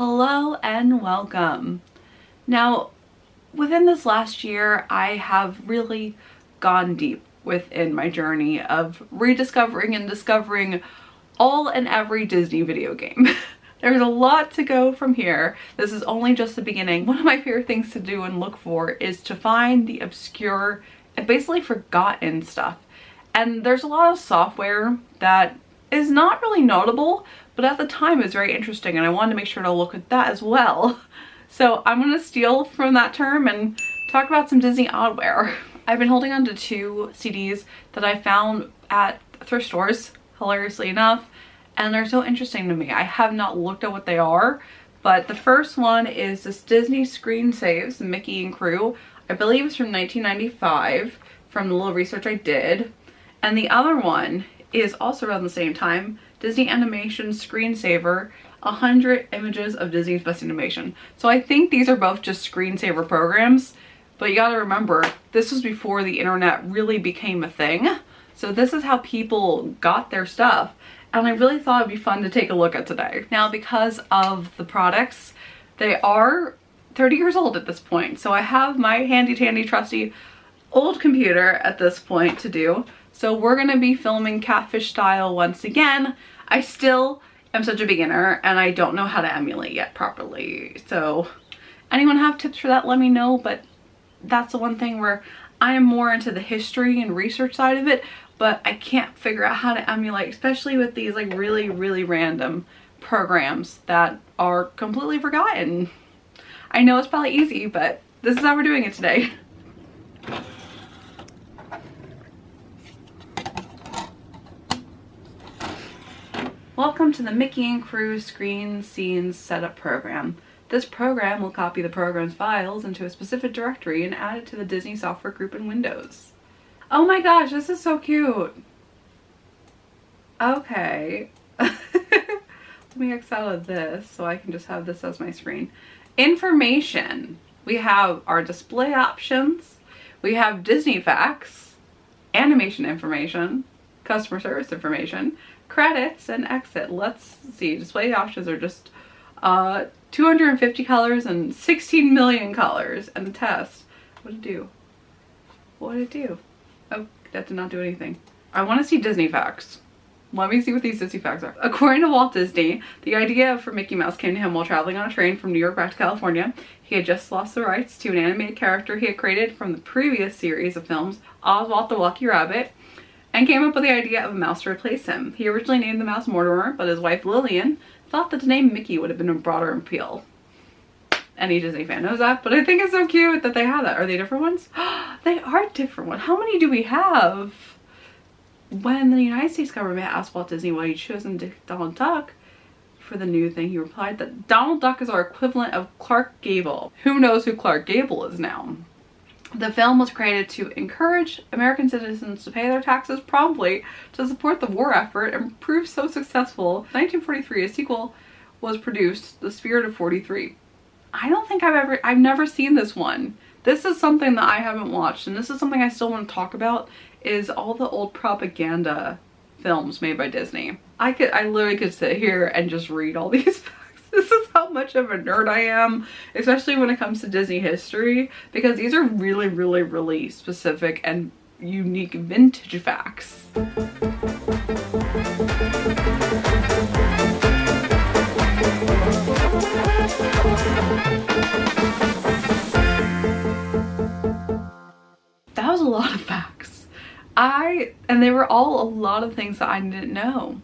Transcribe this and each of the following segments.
Hello and welcome. Now, within this last year, I have really gone deep within my journey of rediscovering and discovering all and every Disney video game. There's a lot to go from here. This is only just the beginning. One of my favorite things to do and look for is to find the obscure and basically forgotten stuff. And there's a lot of software that is not really notable, but at the time is very interesting, and I wanted to make sure to look at that as well. So I'm gonna steal from that term and talk about some Disney Oddware. I've been holding on to two CDs that I found at thrift stores, hilariously enough, and they're so interesting to me. I have not looked at what they are, but the first one is this Disney Screensaves, Mickey and Crew. I believe it's from 1995, from the little research I did. And the other one is also around the same time, Disney Animation Screensaver, 100 images of Disney's best animation. So I think these are both just screensaver programs, but you gotta remember, this was before the internet really became a thing. So this is how people got their stuff, and I really thought it'd be fun to take a look at today. Now, because of the products, they are 30 years old at this point, so I have my handy dandy trusty old computer at this point to do. So we're gonna be filming catfish style once again. I still am such a beginner and I don't know how to emulate yet properly. So anyone have tips for that, let me know. But that's the one thing where I am more into the history and research side of it, but I can't figure out how to emulate, especially with these like really random programs that are completely forgotten. I know it's probably easy, but this is how we're doing it today. Welcome to the Mickey and Crew Screen Scenes Setup program. This program will copy the program's files into a specific directory and add it to the Disney software group in Windows. Oh my gosh, this is so cute. Okay. Let me X out of this so I can just have this as my screen. Information. We have our display options. We have Disney facts, animation information, customer service information, credits, and exit. Let's see, display options are just 250 colors and 16 million colors. And the test, what did it do? What did it do? Oh, that did not do anything. I want to see Disney facts. Let me see what these Disney facts are. According to Walt Disney, the idea for Mickey Mouse came to him while traveling on a train from New York back to California. He had just lost the rights to an animated character he had created from the previous series of films, Oswald the Lucky Rabbit, and came up with the idea of a mouse to replace him. He originally named the mouse Mortimer, but his wife Lillian thought that the name Mickey would have been a broader appeal. Any Disney fan knows that, but I think it's so cute that they have that. Are they different ones? They are different ones. How many do we have? When the United States government asked Walt Disney why he chosen Donald Duck for the new thing, he replied that Donald Duck is our equivalent of Clark Gable. Who knows who Clark Gable is now? The film was created to encourage American citizens to pay their taxes promptly to support the war effort, and proved so successful. In 1943, a sequel was produced, The Spirit of 43. I don't think I've never seen this one. This is something that I haven't watched, and this is something I still want to talk about, is all the old propaganda films made by Disney. I literally could sit here and just read all these facts. This is how much of a nerd I am, especially when it comes to Disney history, because these are really specific and unique vintage facts. That was a lot of facts. And they were all a lot of things that I didn't know.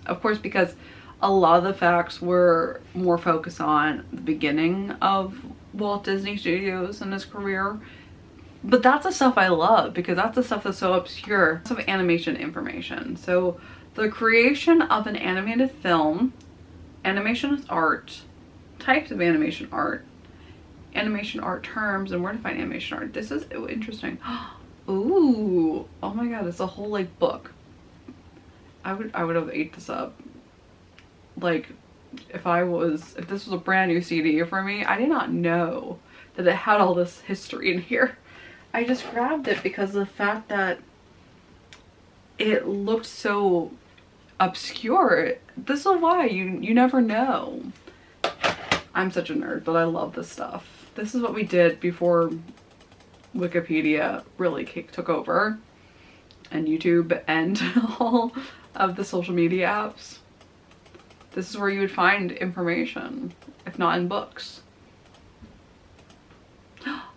Of course, because a lot of the facts were more focused on the beginning of Walt Disney Studios and his career. But that's the stuff I love, because that's the stuff that's so obscure. Some animation information. So the creation of an animated film, animation is art, types of animation art terms, and where to find animation art. This is interesting. Ooh, oh my god, it's a whole like book. I would have ate this up. Like, if this was a brand new CD for me, I did not know that it had all this history in here. I just grabbed it because of the fact that it looked so obscure. This is why you never know. I'm such a nerd, but I love this stuff. This is what we did before Wikipedia really took over, and YouTube and all of the social media apps. This is where you would find information, if not in books.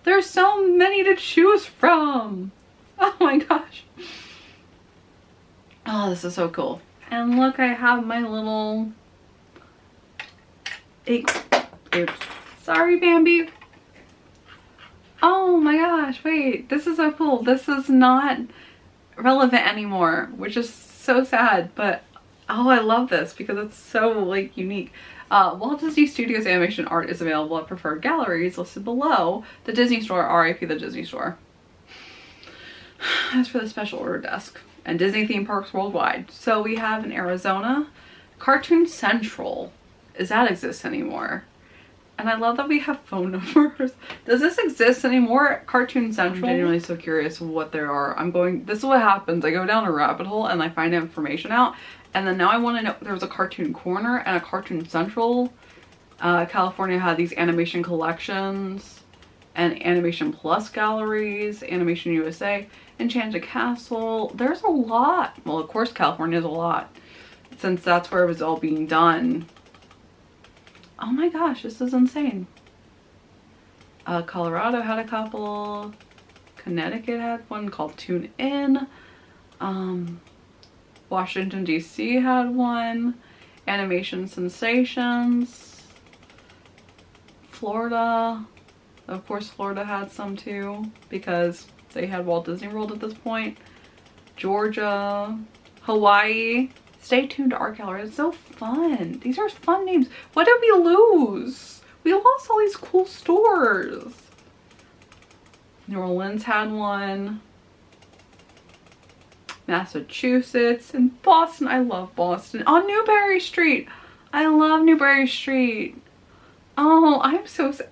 There's so many to choose from. Oh my gosh. Oh, this is so cool. And look, I have my little... Oops. Sorry, Bambi. Oh my gosh, wait. This is so cool. This is not relevant anymore, which is so sad, but oh, I love this because it's so like unique. Walt Disney Studios animation art is available at preferred galleries listed below. The Disney Store, RIP the Disney Store. As for the special order desk and Disney theme parks worldwide. So we have in Arizona, Cartoon Central. Does that exist anymore? And I love that we have phone numbers. Does this exist anymore? Cartoon Central? I'm genuinely so curious what there are. This is what happens. I go down a rabbit hole and I find information out. And then now I want to know, there was a Cartoon Corner and a Cartoon Central. California had these animation collections and Animation Plus galleries, Animation USA, Enchanted Castle. There's a lot. Well, of course California has a lot, since that's where it was all being done. Oh my gosh, this is insane. Colorado had a couple. Connecticut had one called Tune In. Washington, D.C. had one. Animation Sensations. Florida. Of course, Florida had some too, because they had Walt Disney World at this point. Georgia. Hawaii. Stay tuned to Art Gallery. It's so fun. These are fun names. What did we lose? We lost all these cool stores. New Orleans had one. Massachusetts and Boston. I love Boston. On Newberry Street. I love Newberry Street. Oh, I'm so sad.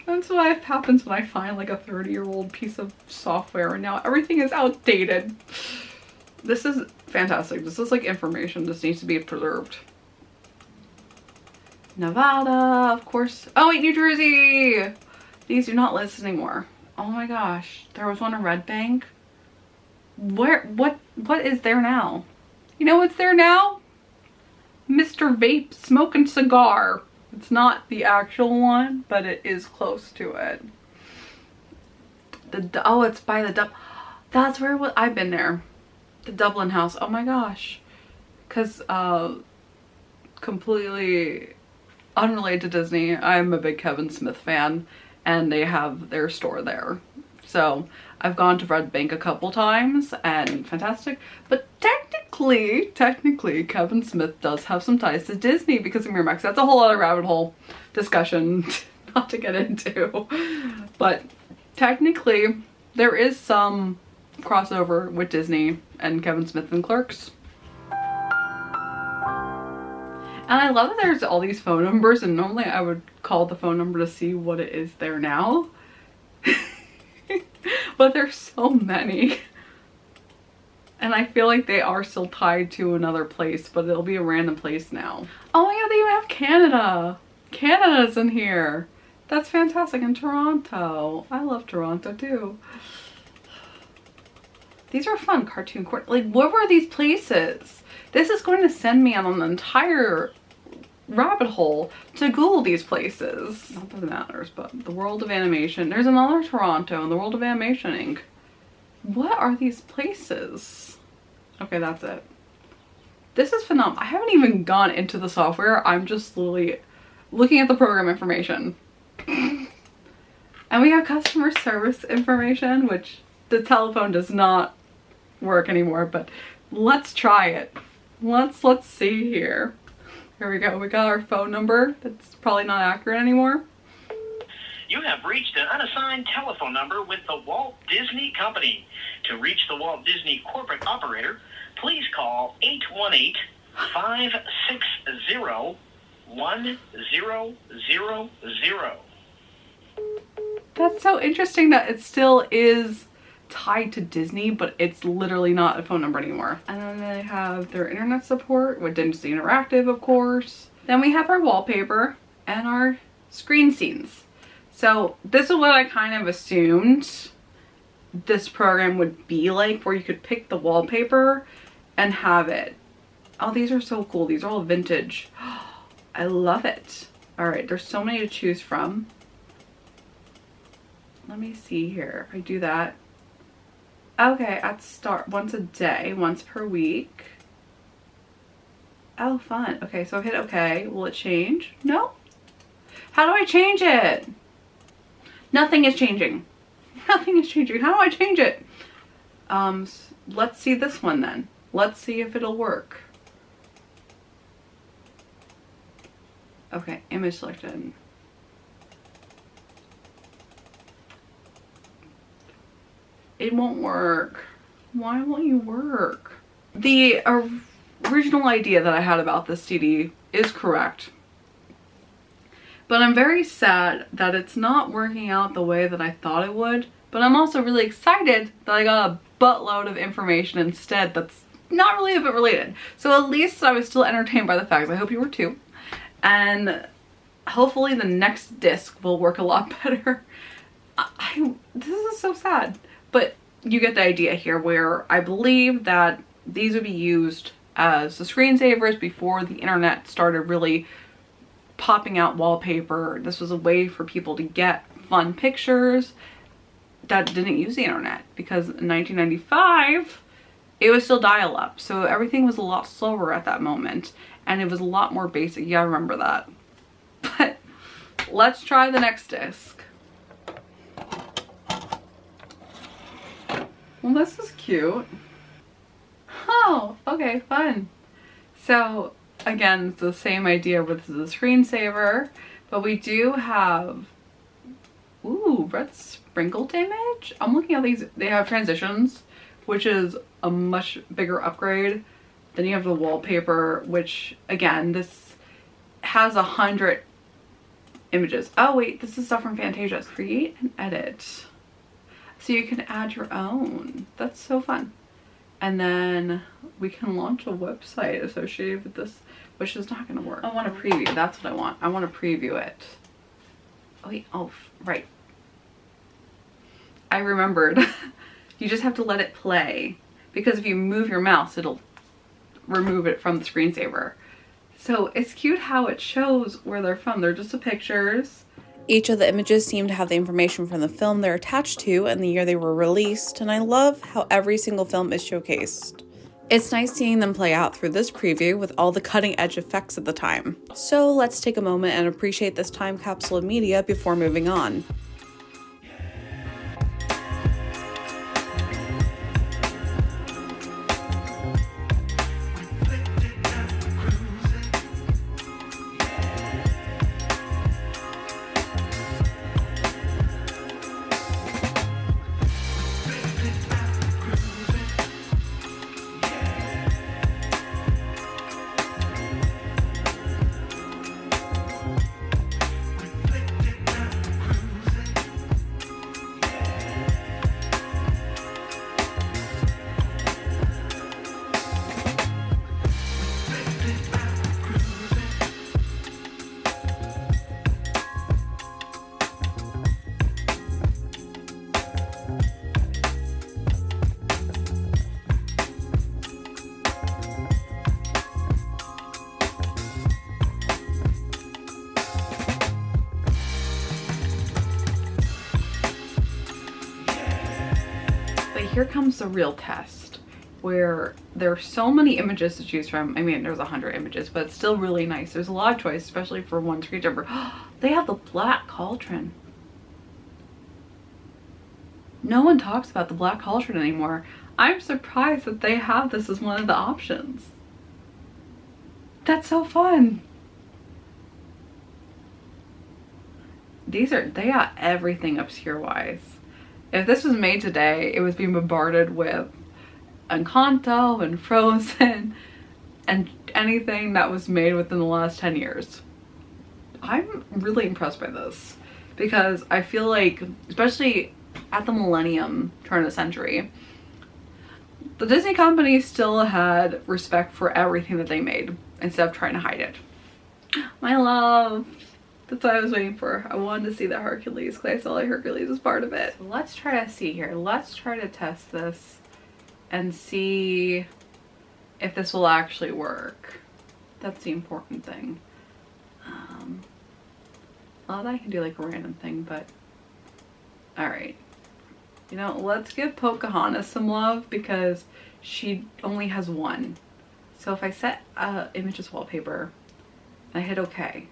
That's what happens when I find like a 30-year-old piece of software and now everything is outdated. This is fantastic. This is like information. This needs to be preserved. Nevada, of course. Oh wait, New Jersey. These do not list anymore. Oh my gosh. There was one in Red Bank. What is there now? You know what's there now? Mr. Vape Smoking Cigar. It's not the actual one, but it is close to it. Oh, it's by the that's where I've been there. The Dublin House. Oh my gosh. Because completely unrelated to Disney, I'm a big Kevin Smith fan, and they have their store there. So I've gone to Red Bank a couple times and fantastic, but technically Kevin Smith does have some ties to Disney because of Miramax. That's a whole other rabbit hole discussion not to get into, but technically there is some crossover with Disney and Kevin Smith and Clerks. And I love that there's all these phone numbers, and normally I would call the phone number to see what it is there now. But there's so many. And I feel like they are still tied to another place, but it'll be a random place now. Oh my god, they even have Canada. Canada's in here. That's fantastic. And Toronto. I love Toronto too. These are fun. Cartoon Court. Like, what were these places? This is going to send me on an entire rabbit hole to Google these places. Not that it matters, but the World of Animation. There's another Toronto in the World of Animation Inc. What are these places? Okay, that's it. This is phenomenal. I haven't even gone into the software. I'm just literally looking at the program information. And we have customer service information, which the telephone does not work anymore, but let's try it. Let's see here. Here we go. We got our phone number. That's probably not accurate anymore. You have reached an unassigned telephone number with the Walt Disney Company. To reach the Walt Disney corporate operator, please call 818-560-1000. That's so interesting that it still is tied to Disney, but it's literally not a phone number anymore. And then they have their internet support with Disney Interactive, of course. Then we have our wallpaper. and our screen scenes. So this is what I kind of assumed this program would be like, where you could pick the wallpaper and have it. Oh, these are so cool. These are all vintage. I love it. All right, there's so many to choose from. Let me see here. If I do that. Okay, at start once a day, once per week. Oh, fun. Okay, so hit okay. Will it change? No. How do I change it? Nothing is changing. Nothing is changing. How do I change it? Let's see this one then. Let's see if it'll work. Okay, image selected. It won't work. Why won't you work? The original idea that I had about this CD is correct. But I'm very sad that it's not working out the way that I thought it would. But I'm also really excited that I got a buttload of information instead that's not really a bit related. So at least I was still entertained by the facts. I hope you were too. And hopefully the next disc will work a lot better. This is so sad. But you get the idea here, where I believe that these would be used as the screensavers before the internet started really popping out wallpaper. This was a way for people to get fun pictures that didn't use the internet, because in 1995 it was still dial-up, so everything was a lot slower at that moment and it was a lot more basic. Yeah, I remember that. But let's try the next disc. Well, this is cute. Oh, okay, fun. So again, it's the same idea with the screensaver, but we do have, ooh, red sprinkled image. I'm looking at these, they have transitions, which is a much bigger upgrade. Then you have the wallpaper, which again, this has 100 images. Oh wait, this is stuff from Fantasia. Create and edit. So you can add your own. That's so fun. And then we can launch a website associated with this, which is not gonna work. I want to preview, that's what I want. I want to preview it. Oh wait, oh, right. I remembered. You just have to let it play, because if you move your mouse, it'll remove it from the screensaver. So it's cute how it shows where they're from. They're just the pictures. Each of the images seem to have the information from the film they're attached to and the year they were released, and I love how every single film is showcased. It's nice seeing them play out through this preview with all the cutting edge effects at the time. So let's take a moment and appreciate this time capsule of media before moving on. Here comes the real test, where there are so many images to choose from. I mean, there's 100 images, but it's still really nice. There's a lot of choice, especially for one screensaver. They have the black cauldron. No one talks about the black cauldron anymore. I'm surprised that they have this as one of the options. That's so fun. They got everything obscure wise. If this was made today, it was being bombarded with Encanto and Frozen and anything that was made within the last 10 years. I'm really impressed by this, because I feel like, especially at the millennium turn of the century, the Disney company still had respect for everything that they made instead of trying to hide it. My love. That's what I was waiting for. I wanted to see that Hercules because I saw like Hercules was part of it. So let's try to see here. Let's try to test this and see if this will actually work. That's the important thing. Well, I can do like a random thing, but all right. You know, let's give Pocahontas some love because she only has one. So if I set image as wallpaper, I hit OK.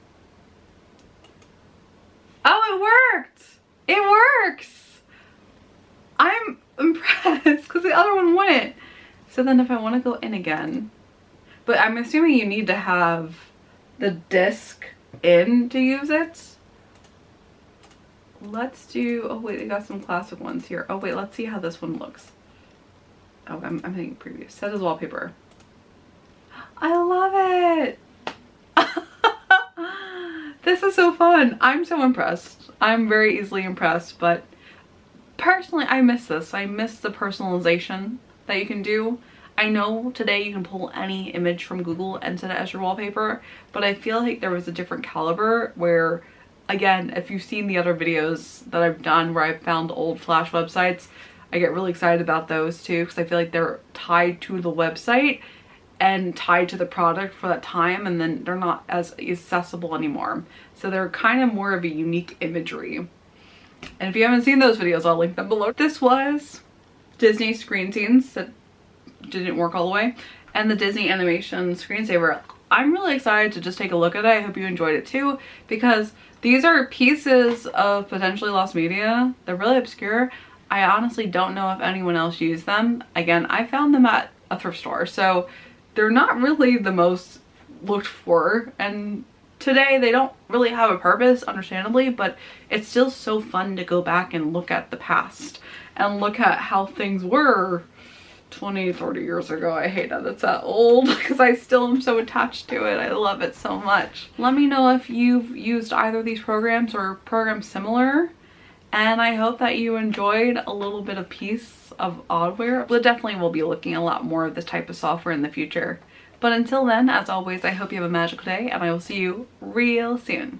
Oh, it worked! It works! I'm impressed because the other one wouldn't. So then if I want to go in again, but I'm assuming you need to have the disc in to use it. Let's do, oh wait, I got some classic ones here. Oh wait, let's see how this one looks. Oh, I'm hitting preview. Set as wallpaper. I love it! This is so fun. I'm so impressed. I'm very easily impressed, but personally I miss this. I miss the personalization that you can do. I know today you can pull any image from Google and set it as your wallpaper, but I feel like there was a different caliber where, again, if you've seen the other videos that I've done where I've found old Flash websites, I get really excited about those too because I feel like they're tied to the website and tied to the product for that time, and then they're not as accessible anymore. So they're kind of more of a unique imagery. And if you haven't seen those videos, I'll link them below. This was Disney screen scenes that didn't work all the way, and the Disney Animation Screensaver. I'm really excited to just take a look at it. I hope you enjoyed it too, because these are pieces of potentially lost media. They're really obscure. I honestly don't know if anyone else used them. Again, I found them at a thrift store, so they're not really the most looked for, and today they don't really have a purpose, understandably, but it's still so fun to go back and look at the past and look at how things were 20, 30 years ago. I hate that it's that old because I still am so attached to it. I love it so much. Let me know if you've used either of these programs or programs similar, and I hope that you enjoyed a little bit of piece of Oddware. But definitely will be looking at a lot more of this type of software in the future. But until then, as always, I hope you have a magical day, and I will see you real soon.